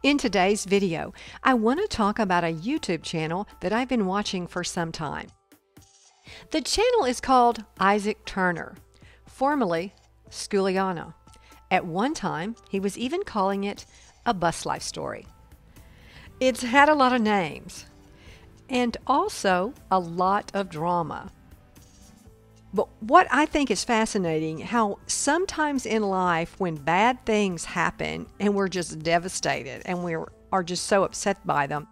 In today's video, I want to talk about a YouTube channel that I've been watching for some time. The channel is called Isaac Turner, formerly Schooliana. At one time, he was even calling it a bus life story. It's had a lot of names and also a lot of drama. But what I think is fascinating, how sometimes in life when bad things happen and we're just devastated and we are just so upset by them,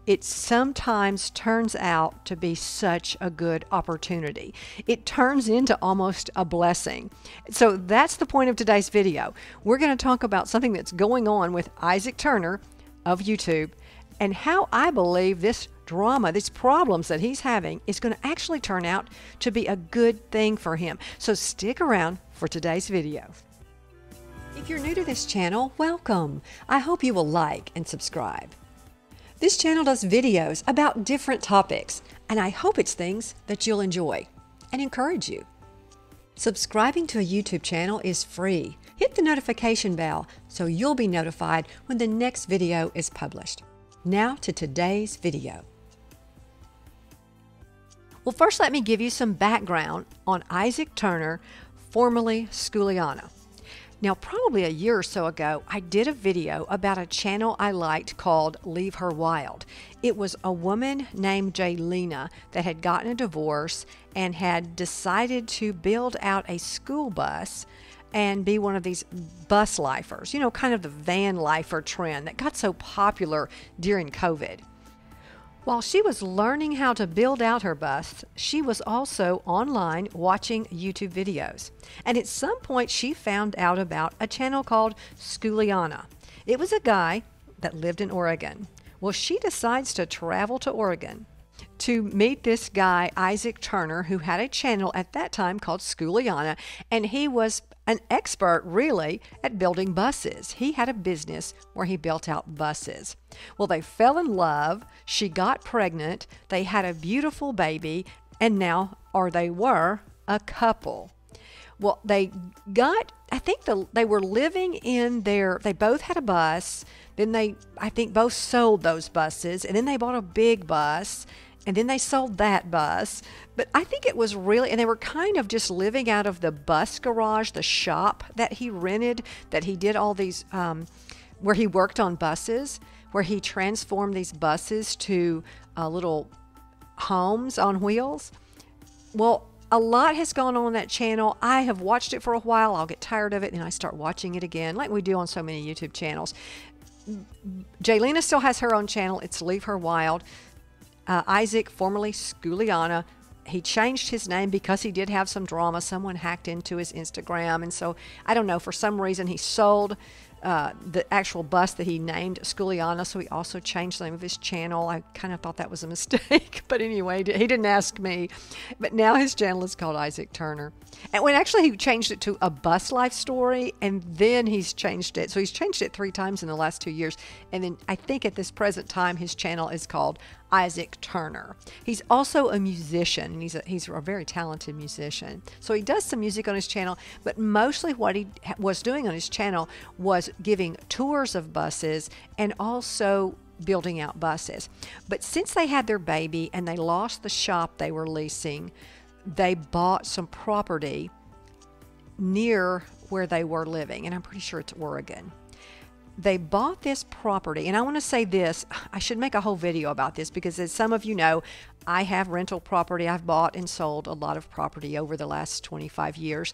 it sometimes turns out to be such a good opportunity. It turns into almost a blessing. So that's the point of today's video. We're going to talk about something that's going on with Isaac Turner of YouTube and how I believe this drama, these problems that he's having, is going to actually turn out to be a good thing for him. So stick around for today's video. If you're new to this channel, welcome. I hope you will like and subscribe. This channel does videos about different topics, and I hope it's things that you'll enjoy and encourage you. Subscribing to a YouTube channel is free. Hit the notification bell so you'll be notified when the next video is published. Now to today's video. Well, first let me give you some background on Isaac Turner, formerly Schooliana. Now, probably a year or so ago, I did a video about a channel I liked called Leave Her Wild. It was a woman named Jaylena that had gotten a divorce and had decided to build out a school bus and be one of these bus lifers, you know, kind of the van lifer trend that got so popular during COVID. While she was learning how to build out her bus, she was also online watching YouTube videos. And at some point, she found out about a channel called Schooliana. It was a guy that lived in Oregon. Well, she decides to travel to Oregon to meet this guy, Isaac Turner, who had a channel at that time called Schooliana, and he was an expert, really, at building buses. He had a business where he built out buses. Well, they fell in love. She got pregnant. They had a beautiful baby, and now, or they were, a couple. Well, they got, they were living in they both had a bus. Then I think both sold those buses, and then they bought a big bus, and then they sold that bus. But I think it was really, and they were kind of just living out of the bus garage, the shop that he rented, that he did all these, where he worked on buses, where he transformed these buses to little homes on wheels. Well, a lot has gone on that channel. I have watched it for a while. I'll get tired of it, and I start watching it again, like we do on so many YouTube channels. Jaylena still has her own channel. It's Leave Her Wild. Isaac, formerly Schooliana, he changed his name because he did have some drama. Someone hacked into his Instagram, and so I don't know, for some reason he sold the actual bus that he named Schooliana, so he also changed the name of his channel. I kind of thought that was a mistake, but anyway, he didn't ask me. But now his channel is called Isaac Turner. And when actually he changed it to a bus life story, and then he's changed it. So he's changed it 3 times in the last 2 years. And then I think at this present time, his channel is called Isaac Turner. He's also a musician, and he's a very talented musician. So he does some music on his channel, but mostly what he was doing on his channel was giving tours of buses and also building out buses. But since they had their baby and they lost the shop they were leasing, they bought some property near where they were living, and I'm pretty sure it's Oregon. They bought this property, and I want to say this, I should make a whole video about this because as some of you know, I have rental property. I've bought and sold a lot of property over the last 25 years.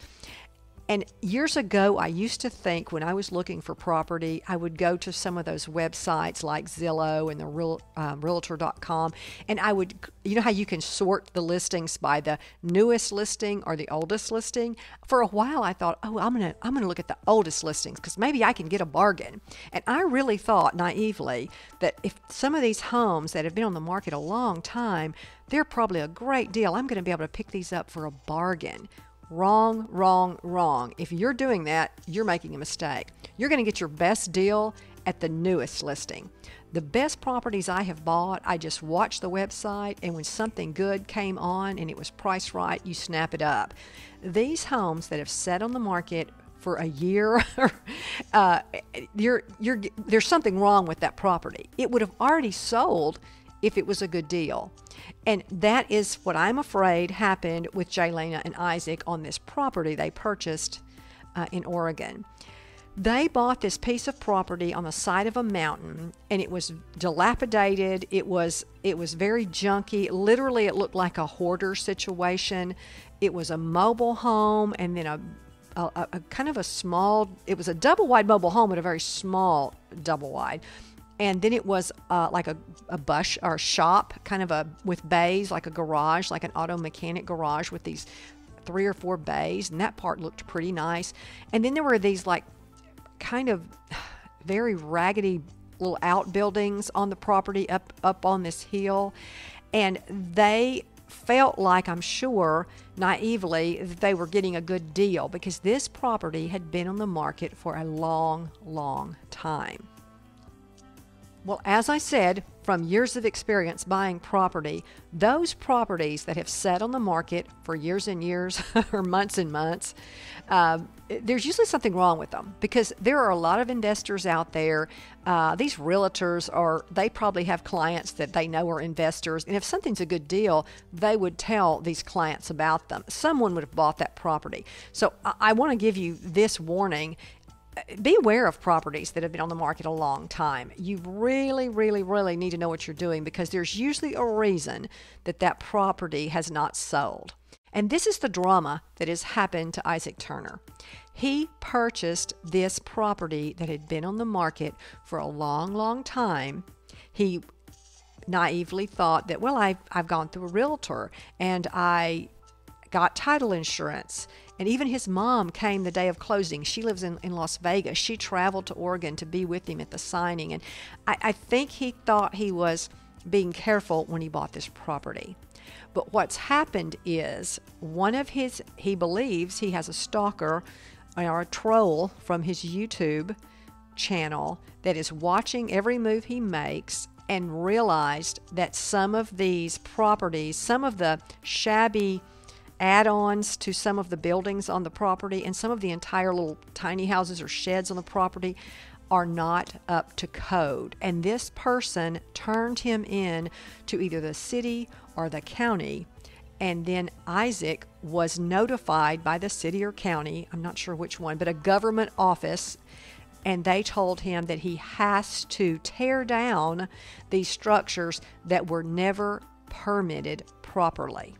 And years ago, I used to think when I was looking for property, I would go to some of those websites like Zillow and the Realtor.com, and I would, you know how you can sort the listings by the newest listing or the oldest listing? For a while, I thought, oh, I'm gonna look at the oldest listings because maybe I can get a bargain. And I really thought naively that if some of these homes that have been on the market a long time, they're probably a great deal. I'm going to be able to pick these up for a bargain. Wrong, wrong, wrong. If you're doing that, you're making a mistake. You're going to get your best deal at the newest listing. The best properties I have bought, I just watched the website, and when something good came on and it was priced right, you snap it up. These homes that have sat on the market for a year, there's something wrong with that property. It would have already sold if it was a good deal. And that is what I'm afraid happened with Jaylena and Isaac on this property they purchased in Oregon. They bought this piece of property on the side of a mountain, and it was dilapidated. It was very junky. Literally, it looked like a hoarder situation. It was a mobile home, and then a kind of a small, it was a double wide mobile home, but a very small double wide. And then it was like a bush or a shop, kind of with bays, like a garage, like an auto mechanic garage with these 3 or 4 bays, and that part looked pretty nice. And then there were these like kind of very raggedy little outbuildings on the property up on this hill, and they felt like, I'm sure, naively, that they were getting a good deal because this property had been on the market for a long, long time. Well, as I said, from years of experience buying property, those properties that have sat on the market for years and years or months and months, there's usually something wrong with them because there are a lot of investors out there. These realtors they probably have clients that they know are investors. And if something's a good deal, they would tell these clients about them. Someone would have bought that property. So I want to give you this warning. Be aware of properties that have been on the market a long time. You really, really, really need to know what you're doing because there's usually a reason that property has not sold. And this is the drama that has happened to Isaac Turner. He purchased this property that had been on the market for a long, long time. He naively thought that, well, I've gone through a realtor and I got title insurance. And even his mom came the day of closing. She lives in Las Vegas. She traveled to Oregon to be with him at the signing. And I think he thought he was being careful when he bought this property. But what's happened is he believes he has a stalker or a troll from his YouTube channel that is watching every move he makes and realized that some of these properties, some of the shabby add-ons to some of the buildings on the property and some of the entire little tiny houses or sheds on the property are not up to code. And this person turned him in to either the city or the county. And then Isaac was notified by the city or county, I'm not sure which one, but a government office, and they told him that he has to tear down these structures that were never permitted properly.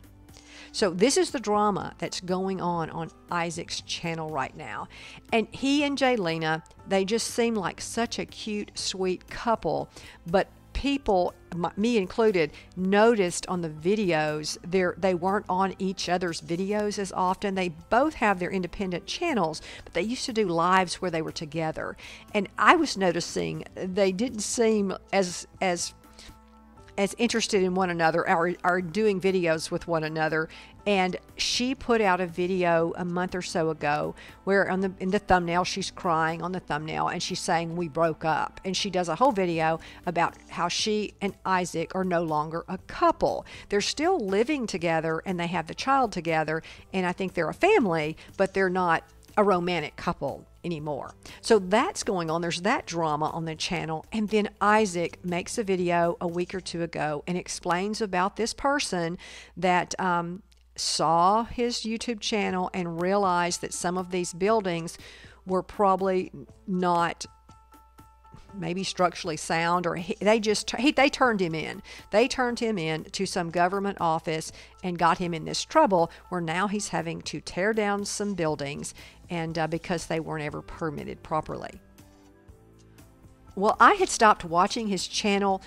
So this is the drama that's going on Isaac's channel right now. And he and Jaylena, they just seem like such a cute, sweet couple. But people, me included, noticed on the videos, they weren't on each other's videos as often. They both have their independent channels, but they used to do lives where they were together. And I was noticing they didn't seem as interested in one another or are doing videos with one another. And she put out a video a month or so ago where in the thumbnail, she's crying on the thumbnail and she's saying, "We broke up." And she does a whole video about how she and Isaac are no longer a couple. They're still living together and they have the child together. And I think they're a family, but they're not a romantic couple anymore. So that's going on. There's that drama on the channel. And then Isaac makes a video a week or two ago and explains about this person that saw his YouTube channel and realized that some of these buildings were probably not maybe structurally sound, or they turned him in. They turned him in to some government office and got him in this trouble where now he's having to tear down some buildings and because they weren't ever permitted properly. Well, I had stopped watching his channel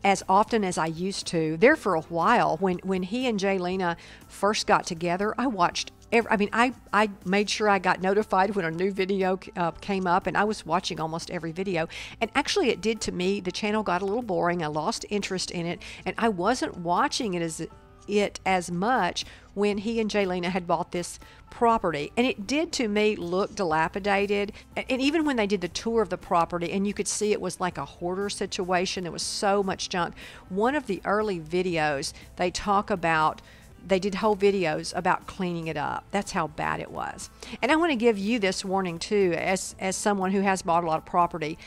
as often as I used to. There for a while, when he and Jaylena first got together, I watched I made sure I got notified when a new video came up, and I was watching almost every video. And actually it did to me. The channel got a little boring. I lost interest in it, and I wasn't watching it as much when he and Jaylena had bought this property. And it did to me look dilapidated. And even when they did the tour of the property and you could see it was like a hoarder situation, there was so much junk. One of the early videos, they talk about They did whole videos about cleaning it up. That's how bad it was. And I want to give you this warning too, as someone who has bought a lot of property.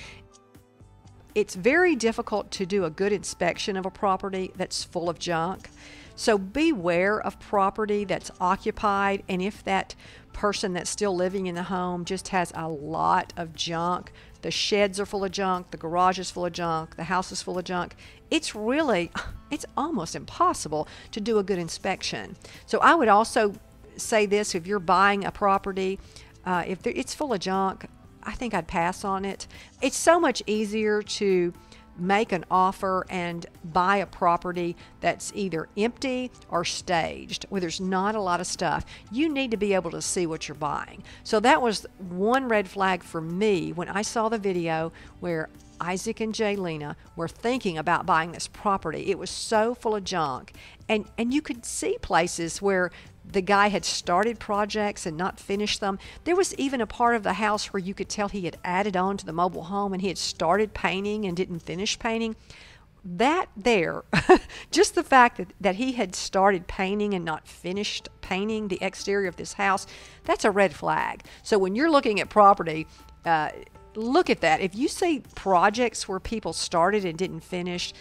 It's very difficult to do a good inspection of a property that's full of junk. So beware of property that's occupied, and if that person that's still living in the home just has a lot of junk, the sheds are full of junk, the garage is full of junk, the house is full of junk, it's almost impossible to do a good inspection. So I would also say this: if you're buying a property, if it's full of junk, I think I'd pass on it. It's so much easier to make an offer and buy a property that's either empty or staged, where there's not a lot of stuff. You need to be able to see what you're buying. So that was one red flag for me when I saw the video where Isaac and Jaylena were thinking about buying this property. It was so full of junk, and you could see places where the guy had started projects and not finished them. There was even a part of the house where you could tell he had added on to the mobile home and he had started painting and didn't finish painting. That there, just the fact that he had started painting and not finished painting the exterior of this house, that's a red flag. So when you're looking at property, look at that. If you see projects where people started and didn't finish,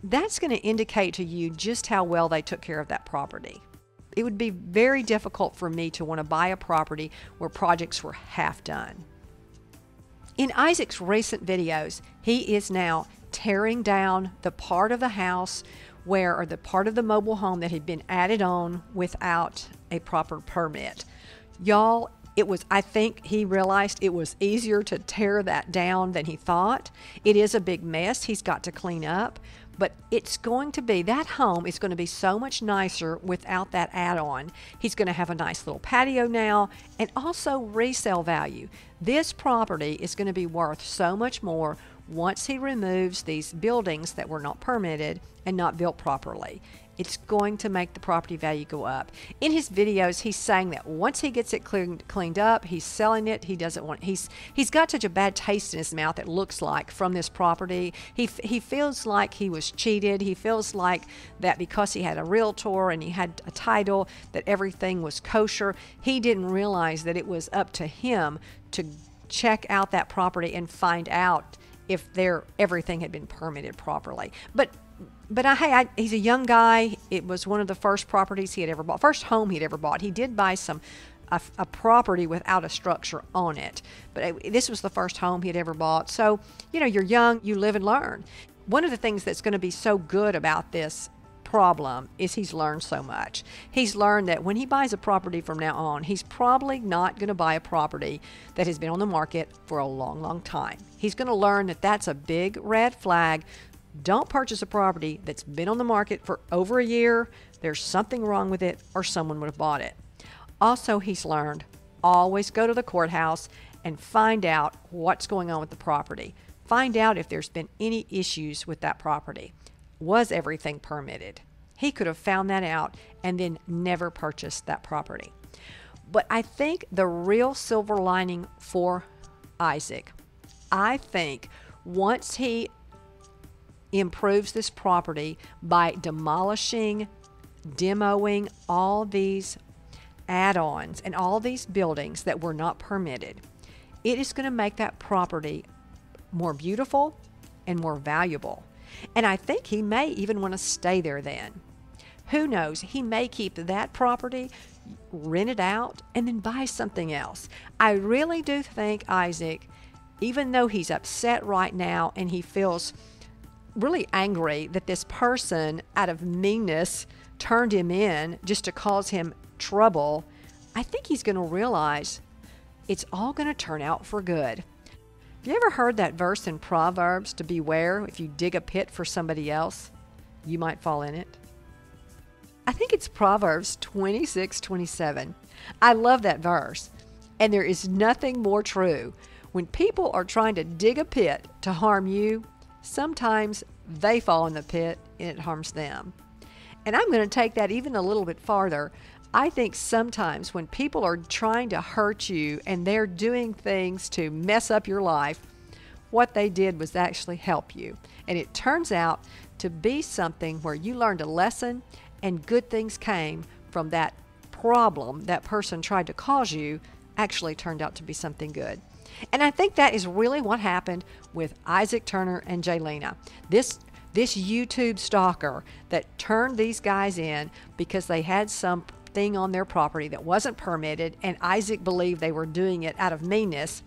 that's going to indicate to you just how well they took care of that property. It would be very difficult for me to want to buy a property where projects were half done. In Isaac's recent videos, he is now tearing down the part of the house or the part of the mobile home that had been added on without a proper permit. Y'all, I think he realized it was easier to tear that down than he thought. It is a big mess he's got to clean up, but that home is going to be so much nicer without that add-on. He's going to have a nice little patio now, and also resale value. This property is going to be worth so much more once he removes these buildings that were not permitted and not built properly. It's going to make the property value go up. In his videos, he's saying that once he gets it cleaned up, he's selling it. He's got such a bad taste in his mouth, it looks like, from this property. He feels like he was cheated. He feels like that because he had a realtor and he had a title, that everything was kosher. He didn't realize that it was up to him to check out that property and find out if everything had been permitted properly. But hey, he's a young guy. It was one of the first properties he had ever bought, first home he'd ever bought. He did buy a property without a structure on it, but this was the first home he had ever bought. So, you're young, you live and learn. One of the things that's going to be so good about this problem is he's learned so much. He's learned that when he buys a property from now on, he's probably not going to buy a property that has been on the market for a long, long time. He's going to learn that that's a big red flag. Don't purchase a property that's been on the market for over a year. There's something wrong with it, or someone would have bought it. Also, he's learned, always go to the courthouse and find out what's going on with the property. Find out if there's been any issues with that property. Was everything permitted? He could have found that out and then never purchased that property. But I think the real silver lining for Isaac, I think once he improves this property by demoing all these add-ons and all these buildings that were not permitted, it is going to make that property more beautiful and more valuable. And I think he may even want to stay there then. Who knows? He may keep that property, rent it out, and then buy something else. I really do think Isaac, even though he's upset right now and he feels really angry that this person out of meanness turned him in just to cause him trouble, I think he's going to realize it's all going to turn out for good. Have you ever heard that verse in Proverbs to beware if you dig a pit for somebody else, you might fall in it? I think it's Proverbs 26:27. I love that verse. And there is nothing more true. When people are trying to dig a pit to harm you, sometimes they fall in the pit and it harms them. And I'm going to take that even a little bit farther. I think sometimes when people are trying to hurt you and they're doing things to mess up your life, what they did was actually help you. And it turns out to be something where you learned a lesson and good things came from that problem that person tried to cause you actually turned out to be something good. And I think that is really what happened with Isaac Turner and Jaylena. This YouTube stalker that turned these guys in because they had something on their property that wasn't permitted, and Isaac believed they were doing it out of meanness,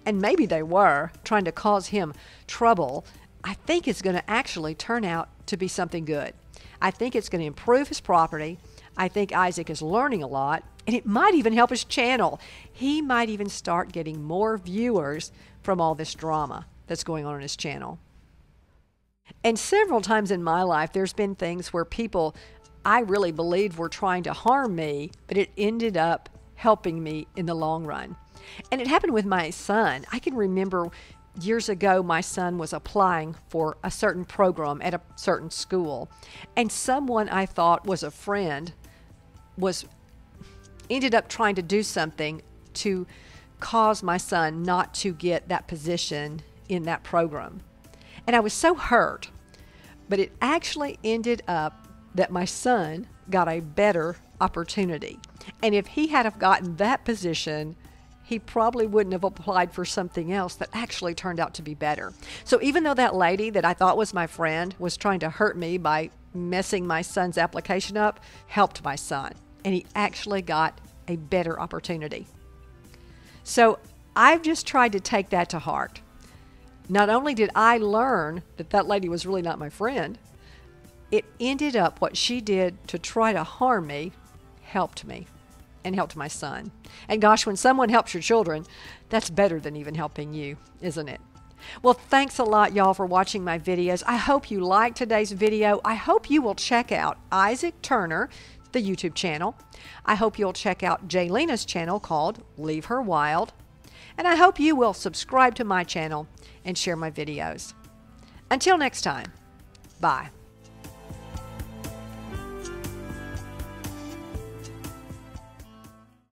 and maybe they were trying to cause him trouble. I think it's going to actually turn out to be something good. I think it's going to improve his property. I think Isaac is learning a lot, and it might even help his channel. He might even start getting more viewers from all this drama that's going on his channel. And several times in my life, there's been things where people I really believed were trying to harm me, but it ended up helping me in the long run. And it happened with my son. I can remember years ago, my son was applying for a certain program at a certain school, and someone I thought was a friend ended up trying to do something to cause my son not to get that position in that program. And I was so hurt, but it actually ended up that my son got a better opportunity. And if he had have gotten that position, he probably wouldn't have applied for something else that actually turned out to be better. So even though that lady that I thought was my friend was trying to hurt me by messing my son's application up, helped my son, and he actually got a better opportunity. So I've just tried to take that to heart. Not only did I learn that that lady was really not my friend, it ended up what she did to try to harm me helped me and helped my son. And gosh, when someone helps your children, that's better than even helping you, isn't it? Well, thanks a lot, y'all, for watching my videos. I hope you liked today's video. I hope you will check out Isaac Turner, the YouTube channel. I hope you'll check out Jaylena's channel called Leave Her Wild. And I hope you will subscribe to my channel and share my videos. Until next time, bye.